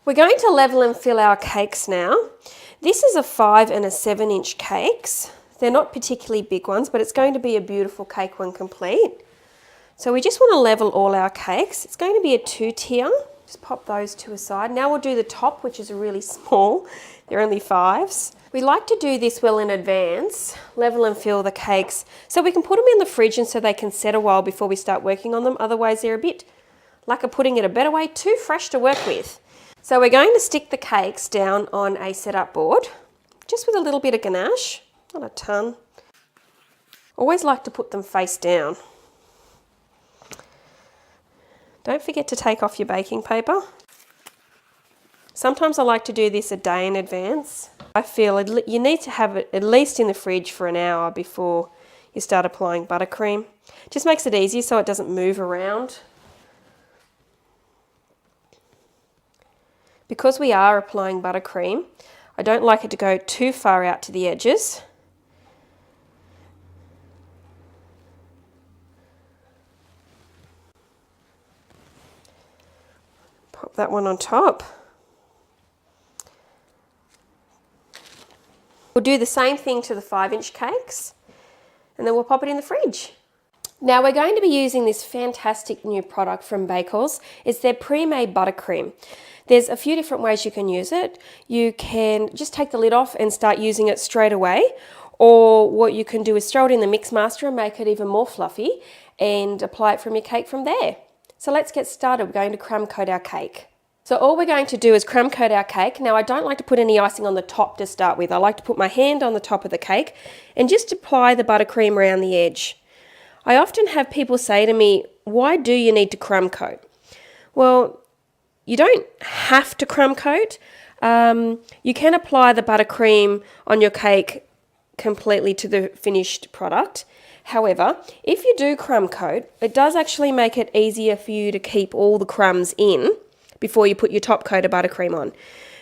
We're going to level and fill our cakes now. This is a 5 and a 7-inch cakes. They're not particularly big ones, but it's going to be a beautiful cake when complete. So we just want to level all our cakes. It's going to be a 2-tier. Just pop those to a side. Now we'll do the top, which is really small. They're only 5s. We like to do this well in advance, level and fill the cakes, so we can put them in the fridge and so they can set a while before we start working on them. Otherwise they're a bit, like a putting it a better way, too fresh to work with. So we're going to stick the cakes down on a setup board, just with a little bit of ganache, not a ton. Always like to put them face down. Don't forget to take off your baking paper. Sometimes I like to do this a day in advance. I feel you need to have it at least in the fridge for an hour before you start applying buttercream. Just makes it easier so it doesn't move around. Because we are applying buttercream, I don't like it to go too far out to the edges. Pop that one on top. We'll do the same thing to the 5-inch cakes, and then we'll pop it in the fridge. Now we're going to be using this fantastic new product from Bakels. It's their pre-made buttercream. There's a few different ways you can use it. You can just take the lid off and start using it straight away, or what you can do is throw it in the mix master and make it even more fluffy and apply it from your cake from there. So let's get started. We're going to crumb coat our cake. So all we're going to do is crumb coat our cake. Now I don't like to put any icing on the top to start with. I like to put my hand on the top of the cake and just apply the buttercream around the edge. I often have people say to me, why do you need to crumb coat? Well, you don't have to crumb coat. You can apply the buttercream on your cake completely to the finished product. However, if you do crumb coat, it does actually make it easier for you to keep all the crumbs in before you put your top coat of buttercream on.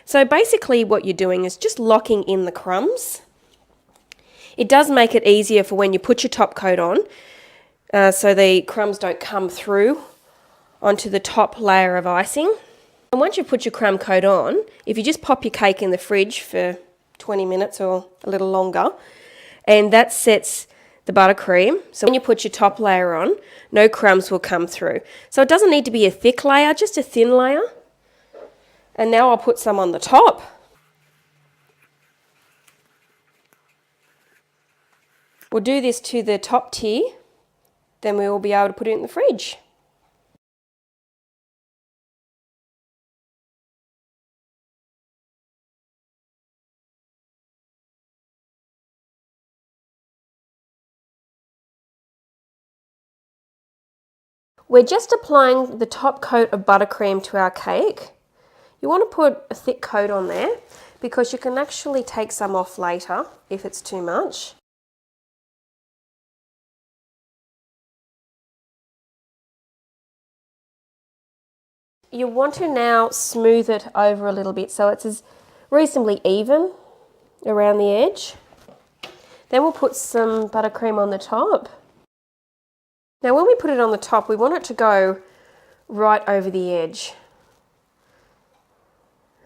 So basically what you're doing is just locking in the crumbs. It does make it easier for when you put your top coat on, so the crumbs don't come through onto the top layer of icing. And once you put your crumb coat on, if you just pop your cake in the fridge for 20 minutes or a little longer, and that sets the buttercream, so when you put your top layer on, no crumbs will come through. So it doesn't need to be a thick layer, just a thin layer. And now I'll put some on the top. We'll do this to the top tier, then we will be able to put it in the fridge. We're just applying the top coat of buttercream to our cake. You want to put a thick coat on there because you can actually take some off later if it's too much. You want to now smooth it over a little bit so it's reasonably even around the edge. Then we'll put some buttercream on the top. Now when we put it on the top, we want it to go right over the edge.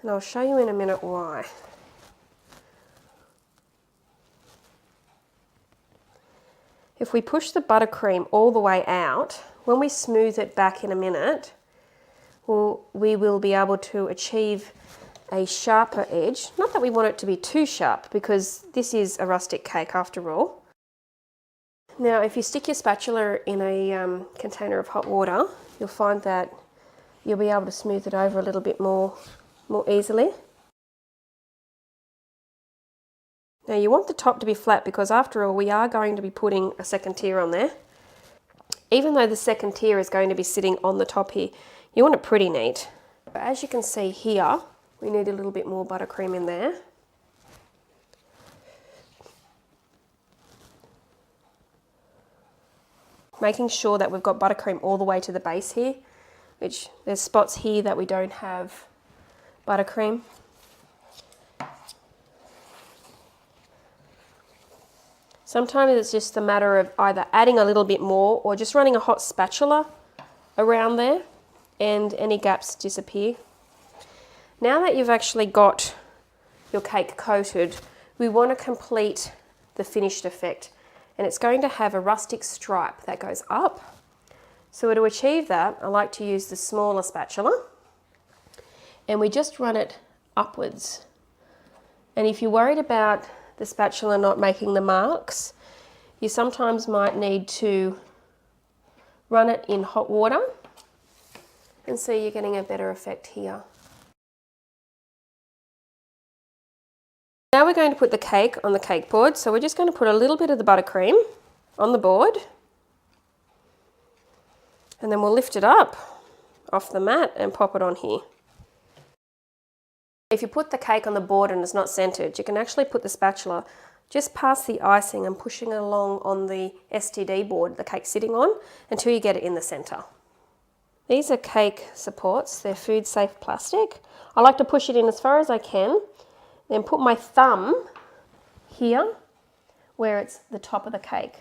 And I'll show you in a minute why. If we push the buttercream all the way out, when we smooth it back in a minute, we will be able to achieve a sharper edge. Not that we want it to be too sharp, because this is a rustic cake after all. Now if you stick your spatula in a container of hot water, you'll find that you'll be able to smooth it over a little bit more easily. Now you want the top to be flat because after all we are going to be putting a second tier on there. Even though the second tier is going to be sitting on the top here, you want it pretty neat. But as you can see here, we need a little bit more buttercream in there. Making sure that we've got buttercream all the way to the base here, which there's spots here that we don't have buttercream. Sometimes it's just a matter of either adding a little bit more or just running a hot spatula around there and any gaps disappear. Now that you've actually got your cake coated, we want to complete the finished effect, and it's going to have a rustic stripe that goes up. So to achieve that, I like to use the smaller spatula, and we just run it upwards. And if you're worried about the spatula not making the marks, you sometimes might need to run it in hot water, and so you're getting a better effect here. Now we're going to put the cake on the cake board, so we're just going to put a little bit of the buttercream on the board, and then we'll lift it up off the mat and pop it on here. If you put the cake on the board and it's not centered, you can actually put the spatula just past the icing and pushing it along on the STD board the cake's sitting on until you get it in the center. These are cake supports, they're food safe plastic. I like to push it in as far as I can, then put my thumb here where it's the top of the cake.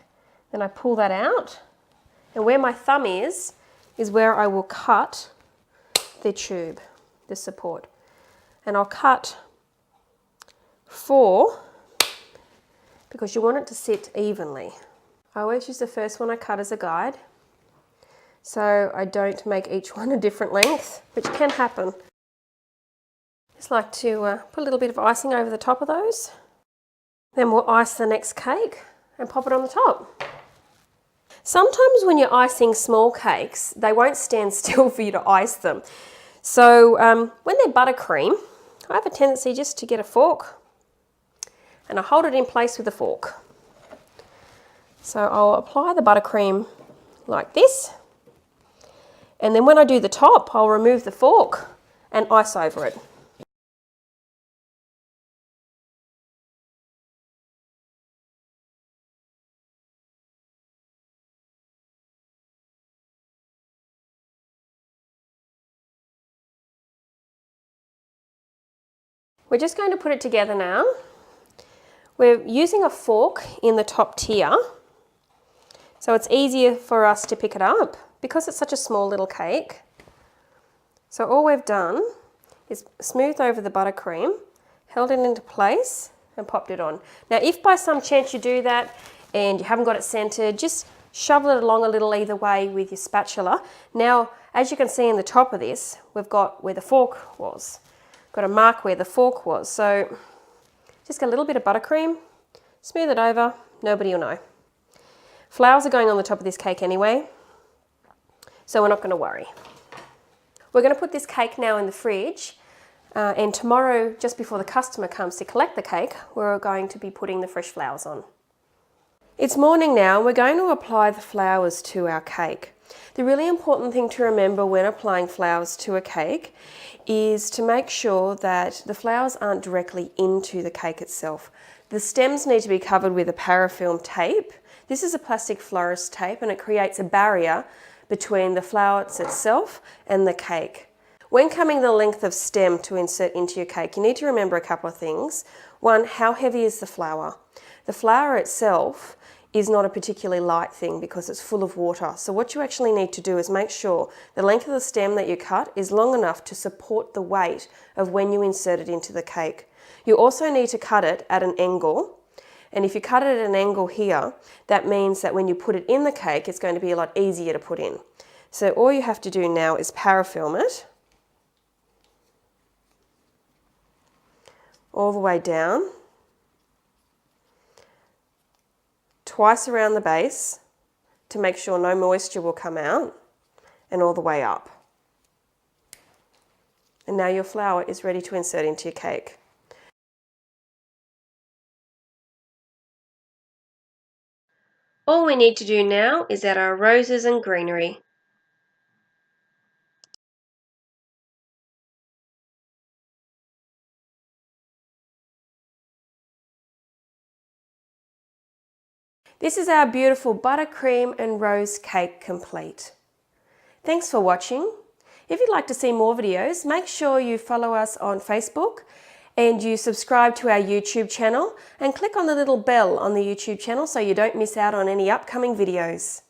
Then I pull that out, and where my thumb is where I will cut the tube, the support. And I'll cut 4 because you want it to sit evenly. I always use the first one I cut as a guide, so I don't make each one a different length, which can happen. Just like to put a little bit of icing over the top of those. Then we'll ice the next cake and pop it on the top. Sometimes when you're icing small cakes, they won't stand still for you to ice them. So when they're buttercream, I have a tendency just to get a fork and I hold it in place with a fork. So I'll apply the buttercream like this, and then when I do the top, I'll remove the fork and ice over it. We're just going to put it together now. We're using a fork in the top tier, so it's easier for us to pick it up because it's such a small little cake. So all we've done is smoothed over the buttercream, held it into place and popped it on. Now if by some chance you do that and you haven't got it centered, just shovel it along a little either way with your spatula. Now as you can see in the top of this, we've got where the fork was. Got a mark where the fork was, so just get a little bit of buttercream, smooth it over, nobody will know. Flowers are going on the top of this cake anyway, so we're not going to worry. We're going to put this cake now in the fridge, and tomorrow, just before the customer comes to collect the cake, we're going to be putting the fresh flowers on. It's morning now, and we're going to apply the flowers to our cake. The really important thing to remember when applying flowers to a cake is to make sure that the flowers aren't directly into the cake itself. The stems need to be covered with a parafilm tape. This is a plastic florist tape, and it creates a barrier between the flowers itself and the cake. When coming the length of stem to insert into your cake, you need to remember a couple of things. One, how heavy is the flower? The flower itself is not a particularly light thing because it's full of water. So what you actually need to do is make sure the length of the stem that you cut is long enough to support the weight of when you insert it into the cake. You also need to cut it at an angle, and if you cut it at an angle here, that means that when you put it in the cake, it's going to be a lot easier to put in. So all you have to do now is parafilm it all the way down, twice around the base to make sure no moisture will come out, and all the way up. And now your flower is ready to insert into your cake. All we need to do now is add our roses and greenery. This is our beautiful buttercream and rose cake complete. Thanks for watching. If you'd like to see more videos, make sure you follow us on Facebook and you subscribe to our YouTube channel and click on the little bell on the YouTube channel so you don't miss out on any upcoming videos.